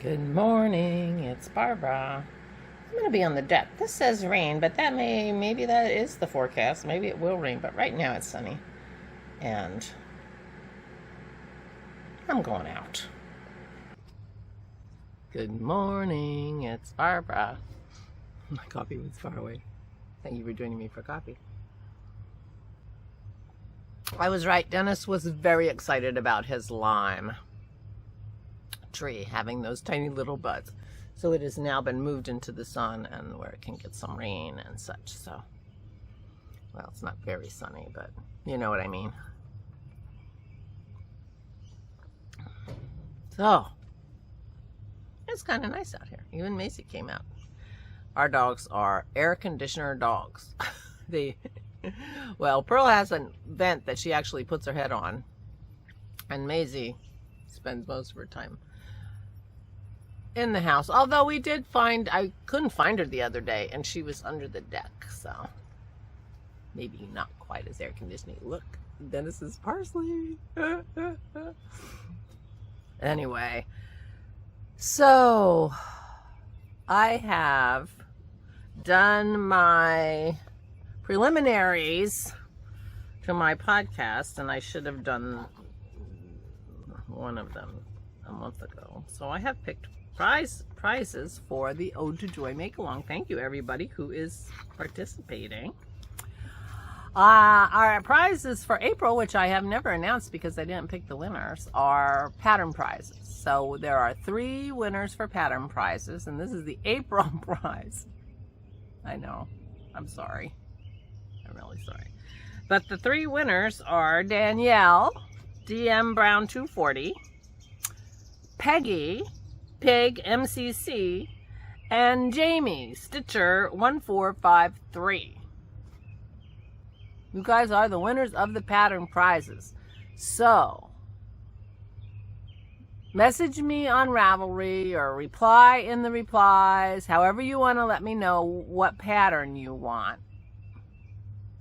Good morning, it's Barbara. I'm going to be on the deck. This says rain, but maybe that is the forecast. Maybe it will rain, but right now it's sunny. And I'm going out. Good morning, it's Barbara. My coffee was far away. Thank you for joining me for coffee. I was right. Dennis was very excited about his lime tree having those tiny little buds. So it has now been moved into the sun and where it can get some rain and such. So, well, it's not very sunny, but you know what I mean. So, it's kind of nice out here. Even Macy came out. Our dogs are air conditioner dogs. Well, Pearl has a vent that she actually puts her head on, and Maisie spends most of her time in the house. Although I couldn't find her the other day, and she was under the deck, so maybe not quite as air conditioning. Look, Dennis's parsley. Anyway, so I have done my preliminaries to my podcast, and I should have done one of them a month ago. So I have picked prizes for the Ode to Joy Make-Along. Thank you, everybody who is participating. Our prizes for April, which I have never announced because I didn't pick the winners, are pattern prizes. So there are 3 winners for pattern prizes, and this is the April prize. I know. I'm sorry. I'm really sorry. But the 3 winners are Danielle, DM Brown 240, Peggy, Pig MCC, and Jamie, Stitcher 1453. You guys are the winners of the pattern prizes. So, message me on Ravelry or reply in the replies, however you want to let me know what pattern you want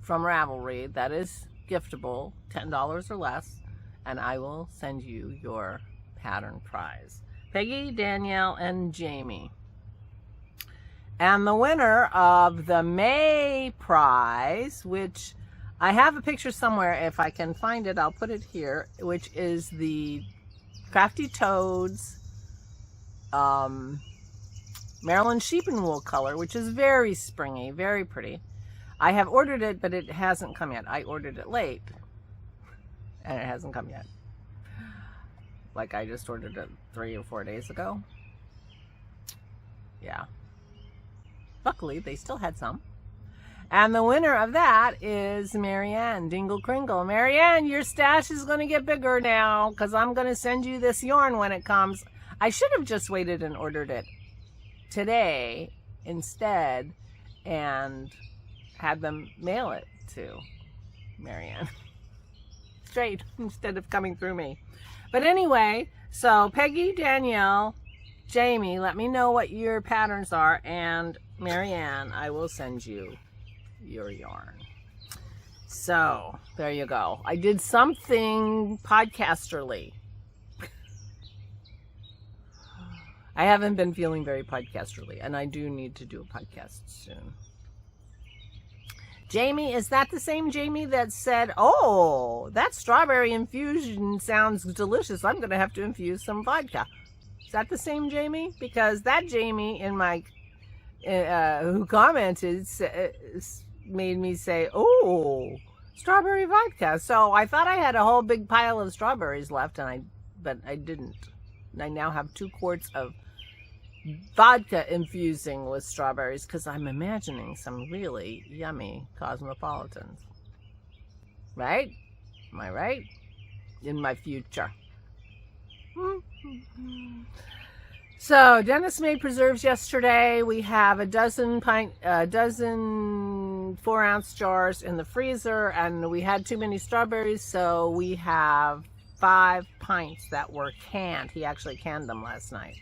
from Ravelry that is giftable, $10 or less, and I will send you your pattern prize. Peggy, Danielle, and Jamie. And the winner of the May prize, which I have a picture somewhere, if I can find it, I'll put it here, which is the Crafty Toads Maryland Sheep and Wool color, which is very springy, very pretty. I have ordered it, but it hasn't come yet. I ordered it late, and it hasn't come yet. Like, I just ordered it 3 or 4 days ago. Yeah. Luckily, they still had some. And the winner of that is Marianne, Dingle Kringle. Marianne, your stash is going to get bigger now, because I'm going to send you this yarn when it comes. I should have just waited and ordered it today instead, and had them mail it to Marianne. Straight, instead of coming through me. But anyway, so Peggy, Danielle, Jamie, let me know what your patterns are, and Marianne, I will send you your yarn. So, there you go. I did something podcasterly. I haven't been feeling very podcasterly, and I do need to do a podcast soon. Jamie, is that the same Jamie that said, oh, that strawberry infusion sounds delicious. I'm going to have to infuse some vodka. Is that the same Jamie? Because that Jamie in my who commented made me say, oh, strawberry vodka. So I thought I had a whole big pile of strawberries left, but I didn't. I now have 2 quarts of vodka infusing with strawberries because I'm imagining some really yummy cosmopolitans. Right? Am I right? In my future. So, Dennis made preserves yesterday. We have a dozen 4-ounce jars in the freezer, and we had too many strawberries, so we have 5 pints that were canned. He actually canned them last night.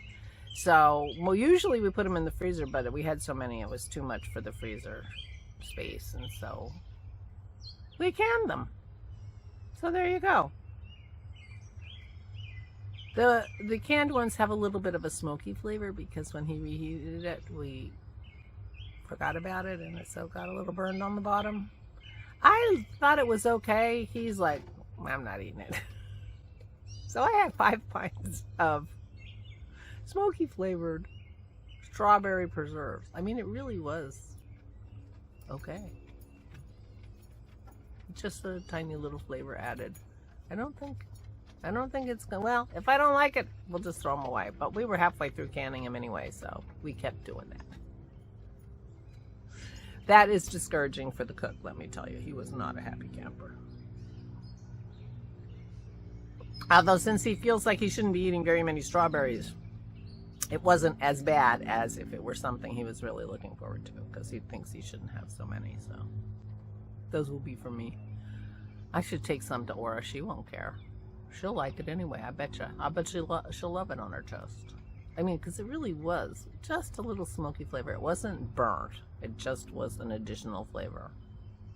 So, well, usually we put them in the freezer, but we had so many it was too much for the freezer space, and so we canned them. So there you go. The canned ones have a little bit of a smoky flavor because when he reheated it, we forgot about it, and it so got a little burned on the bottom. I thought it was okay. He's like, I'm not eating it. So I had 5 pints of smoky flavored strawberry preserves. I mean, it really was okay. Just a tiny little flavor added. I don't think it's gonna, well, if I don't like it, we'll just throw them away. But we were halfway through canning them anyway, so we kept doing that. That is discouraging for the cook, let me tell you. He was not a happy camper. Although since he feels like he shouldn't be eating very many strawberries, it wasn't as bad as if it were something he was really looking forward to, because he thinks he shouldn't have so many, so those will be for me. I should take some to Aura. She won't care. She'll like it anyway, I betcha. I bet she'll love it on her toast. I mean, because it really was just a little smoky flavor. It wasn't burnt. It just was an additional flavor.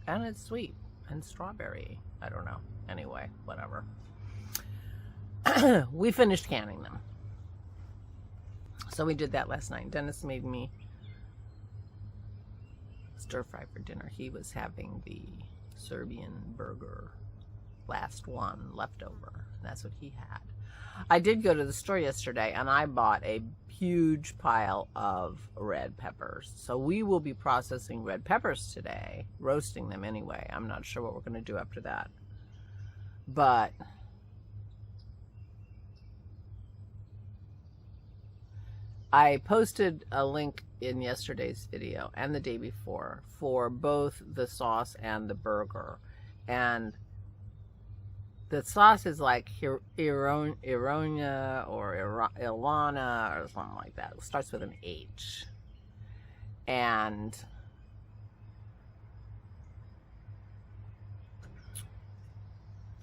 And it's sweet and strawberry. I don't know. Anyway, whatever. We finished canning them. So we did that last night. Dennis made me stir fry for dinner. He was having the Serbian burger, last one left over. That's what he had. I did go to the store yesterday and I bought a huge pile of red peppers. So we will be processing red peppers today, roasting them anyway. I'm not sure what we're going to do after that. But I posted a link in yesterday's video and the day before for both the sauce and the burger. And the sauce is like Ironia or Ilana or something like that. It starts with an H. And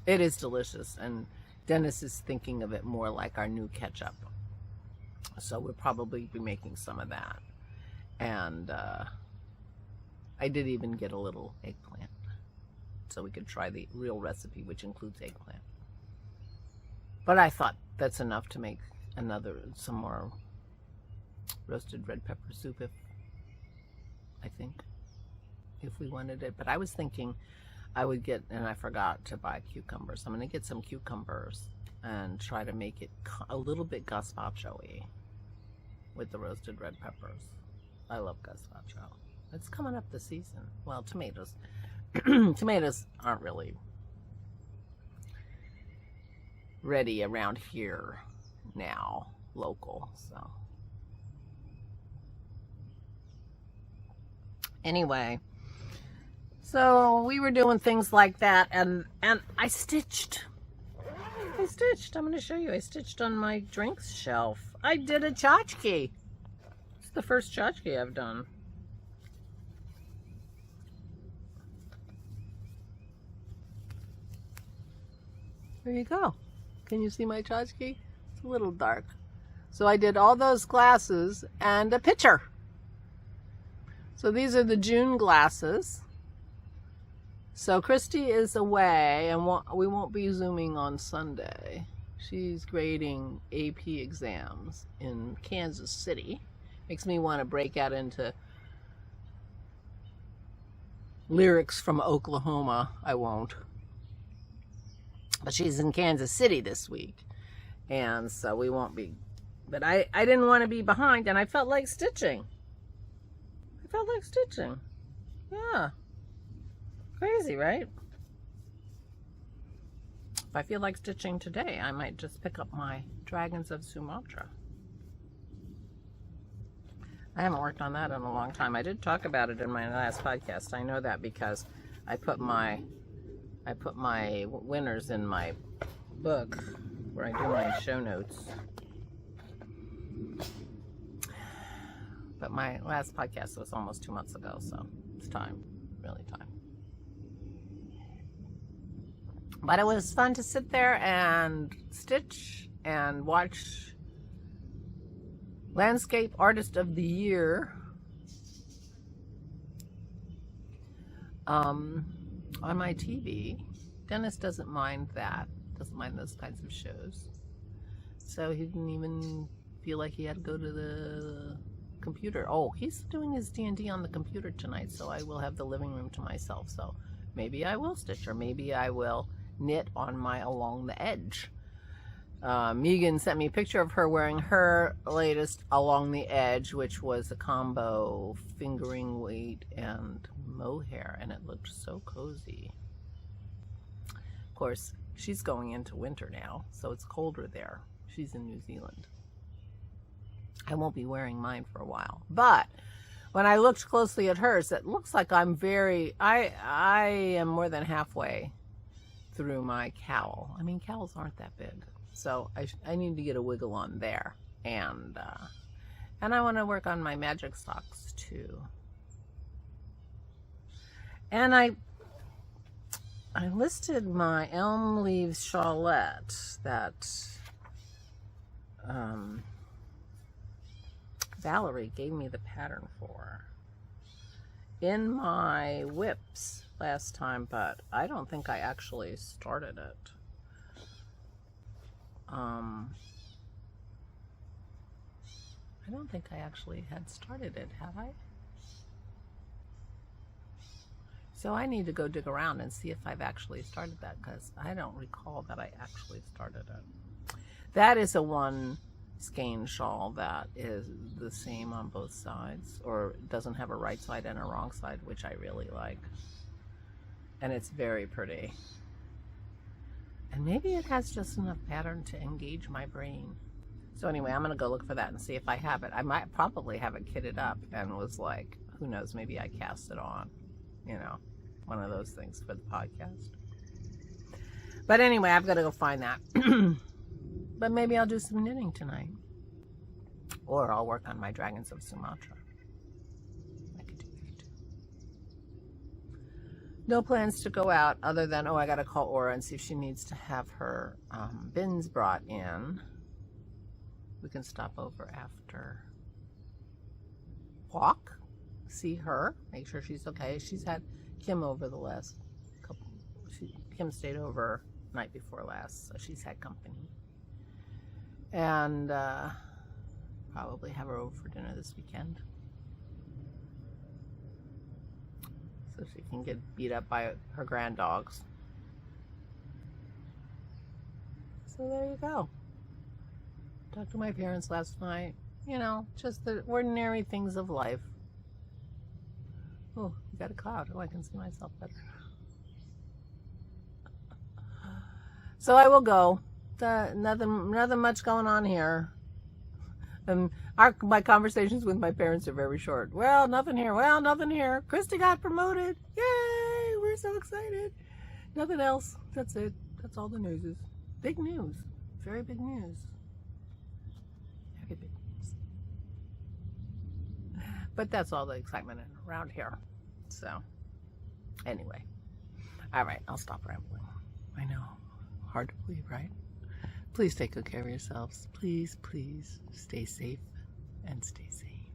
it is delicious. And Dennis is thinking of it more like our new ketchup. So we'll probably be making some of that. And I did even get a little eggplant, so we could try the real recipe, which includes eggplant. But I thought that's enough to make some more roasted red pepper soup if we wanted it. But I was thinking I would get, and I forgot to buy cucumbers. I'm going to get some cucumbers and try to make it a little bit gazpacho-y with the roasted red peppers. I love gazpacho. It's coming up this season. Well, tomatoes. Tomatoes aren't really ready around here now, local, so. Anyway, so we were doing things like that, and I stitched. I'm going to show you. I stitched on my drinks shelf. I did a tchotchke. It's the first tchotchke I've done. There you go. Can you see my tchotchke? It's a little dark. So I did all those glasses and a pitcher. So these are the June glasses. So Christy is away, and we won't be Zooming on Sunday. She's grading AP exams in Kansas City. Makes me want to break out into lyrics from Oklahoma. I won't. But she's in Kansas City this week. And so we won't be. But I didn't want to be behind, and I felt like stitching. Yeah. Crazy, right? If I feel like stitching today, I might just pick up my Dragons of Sumatra. I haven't worked on that in a long time. I did talk about it in my last podcast. I know that because I put my winners in my book where I do my show notes. But my last podcast was almost 2 months ago, so it's time, really time. But it was fun to sit there and stitch and watch Landscape Artist of the Year on my TV. Dennis doesn't mind that, doesn't mind those kinds of shows. so he didn't even feel like he had to go to the computer. Oh, he's doing his D&D on the computer tonight, so I will have the living room to myself. So maybe I will stitch, or maybe I will knit on my along the edge. Megan sent me a picture of her wearing her latest along the edge, which was a combo fingering weight and mohair, and it looked so cozy. Of course, she's going into winter now, so it's colder there. She's in New Zealand. I won't be wearing mine for a while, but when I looked closely at hers, it looks like I am more than halfway through my cowl. I mean, cowls aren't that big, so I need to get a wiggle on there, and I want to work on my magic socks too. And I listed my elm leaves shawlette that Valerie gave me the pattern for in my whips last time, but I don't think I actually started it. I don't think I actually had started it, have I? So I need to go dig around and see if I've actually started that, because I don't recall that I actually started it. That is a one skein shawl that is the same on both sides, or doesn't have a right side and a wrong side, which I really like. And it's very pretty. And maybe it has just enough pattern to engage my brain. So anyway, I'm going to go look for that and see if I have it. I might probably have it kitted up and was like, who knows, maybe I cast it on. You know, one of those things for the podcast. But anyway, I've got to go find that. But maybe I'll do some knitting tonight. Or I'll work on my Dragons of Sumatra. I could do that too. No plans to go out other than, I got to call Aura and see if she needs to have her bins brought in. We can stop over after walk, see her, make sure she's okay. She's had Kim over the last couple. Kim stayed over night before last, so she's had company. And probably have her over for dinner this weekend, so she can get beat up by her grand dogs. So there you go. Talked to my parents last night. You know, just the ordinary things of life. Oh, we got a cloud. Oh, I can see myself better. So I will go. Nothing much going on here. My conversations with my parents are very short. Well, nothing here. Well, nothing here. Christy got promoted. Yay! We're so excited. Nothing else. That's it. That's all the news is. Big news. Very big news. Very big news. But that's all the excitement around here. So, anyway. All right, I'll stop rambling. I know. Hard to believe, right? Please take good care of yourselves. Please, please stay safe and stay sane.